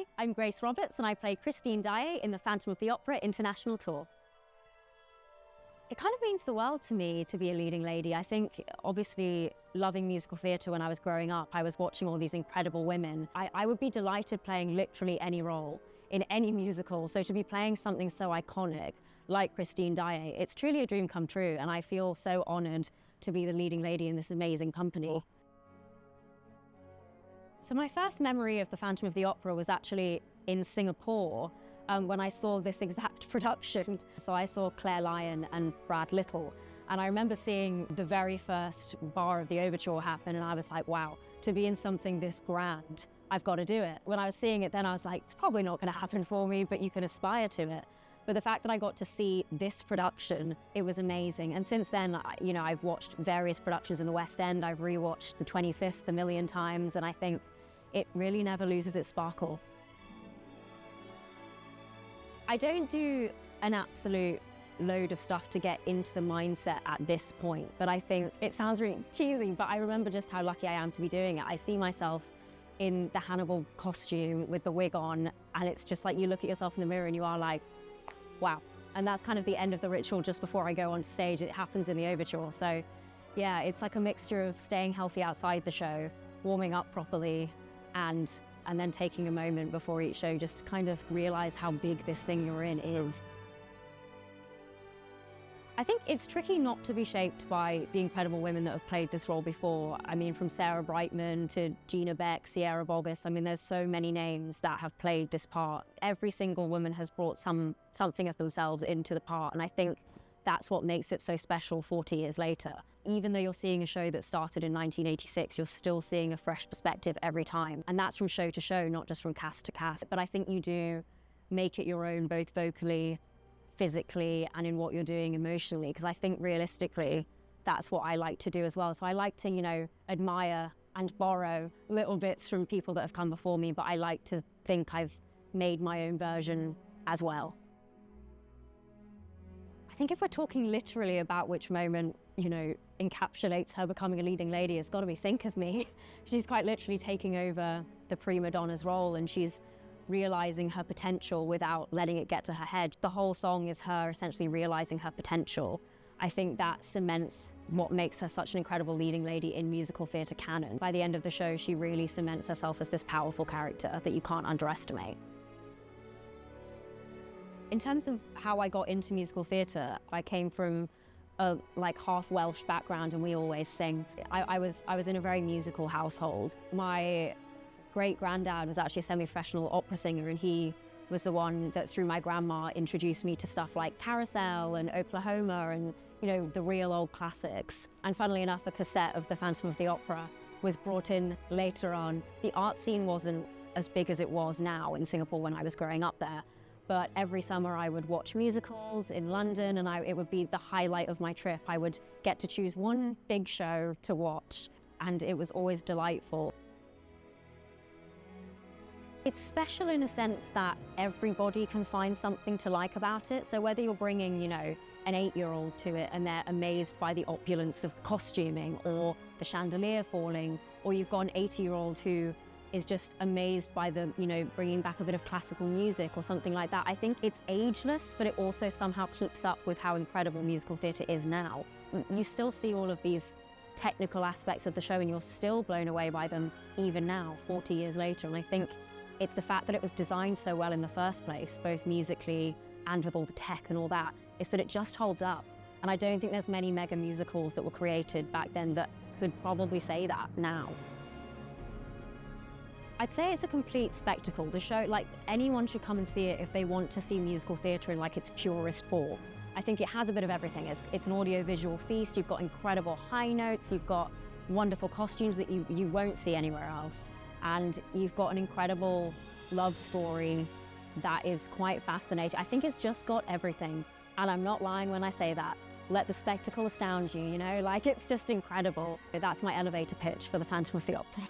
Hi, I'm Grace Roberts and I play Christine Daae in the Phantom of the Opera International Tour. It kind of means the world to me to be a leading lady. I think, obviously, loving musical theatre when I was growing up, I was watching all these incredible women. I would be delighted playing literally any role in any musical. So to be playing something so iconic like Christine Daae, it's truly a dream come true. And I feel so honoured to be the leading lady in this amazing company. So my first memory of the Phantom of the Opera was actually in Singapore, when I saw this exact production. So I saw Claire Lyon and Brad Little, and I remember seeing the very first bar of the overture happen, and I was like, wow, to be in something this grand, I've got to do it. When I was seeing it then, I was like, it's probably not going to happen for me, but you can aspire to it. But the fact that I got to see this production, it was amazing. And since then, I've watched various productions in the West End. I've rewatched The 25th a million times, and I think it really never loses its sparkle. I don't do an absolute load of stuff to get into the mindset at this point, but I think it sounds really cheesy, but I remember just how lucky I am to be doing it. I see myself in the Hannibal costume with the wig on, and it's just like you look at yourself in the mirror and you are like, wow. And that's kind of the end of the ritual just before I go on stage. It happens in the overture. So yeah, it's like a mixture of staying healthy outside the show, warming up properly, and then taking a moment before each show just to kind of realize how big this thing you're in is. I think it's tricky not to be shaped by the incredible women that have played this role before. I mean, from Sarah Brightman to Gina Beck, Sierra Boggess. I mean, there's so many names that have played this part. Every single woman has brought something of themselves into the part, and I think that's what makes it so special 40 years later. Even though you're seeing a show that started in 1986, you're still seeing a fresh perspective every time. And that's from show to show, not just from cast to cast. But I think you do make it your own, both vocally, physically, and in what you're doing emotionally. Because I think realistically, that's what I like to do as well. So I like to, admire and borrow little bits from people that have come before me, but I like to think I've made my own version as well. I think if we're talking literally about which moment, encapsulates her becoming a leading lady, it's got to be Think of Me. She's quite literally taking over the prima donna's role, and she's realizing her potential without letting it get to her head. The whole song is her essentially realizing her potential. I think that cements what makes her such an incredible leading lady in musical theatre canon. By the end of the show, she really cements herself as this powerful character that you can't underestimate. In terms of how I got into musical theatre, I came from a half Welsh background, and we always sing. I was in a very musical household. My great-granddad was actually a semi-professional opera singer, and he was the one that, through my grandma, introduced me to stuff like Carousel and Oklahoma and, the real old classics. And funnily enough, a cassette of The Phantom of the Opera was brought in later on. The art scene wasn't as big as it was now in Singapore when I was growing up there. But every summer I would watch musicals in London, and it would be the highlight of my trip. I would get to choose one big show to watch, and it was always delightful. It's special in a sense that everybody can find something to like about it. So whether you're bringing, an 8-year-old to it and they're amazed by the opulence of costuming or the chandelier falling, or you've got an 80-year-old who is just amazed by the, bringing back a bit of classical music or something like that. I think it's ageless, but it also somehow keeps up with how incredible musical theatre is now. You still see all of these technical aspects of the show and you're still blown away by them even now, 40 years later. And I think it's the fact that it was designed so well in the first place, both musically and with all the tech and all that, is that it just holds up. And I don't think there's many mega musicals that were created back then that could probably say that now. I'd say it's a complete spectacle. The show, anyone should come and see it if they want to see musical theatre in its purest form. I think it has a bit of everything. It's an audio-visual feast. You've got incredible high notes. You've got wonderful costumes that you won't see anywhere else. And you've got an incredible love story that is quite fascinating. I think it's just got everything. And I'm not lying when I say that. Let the spectacle astound you, it's just incredible. That's my elevator pitch for the Phantom of the Opera.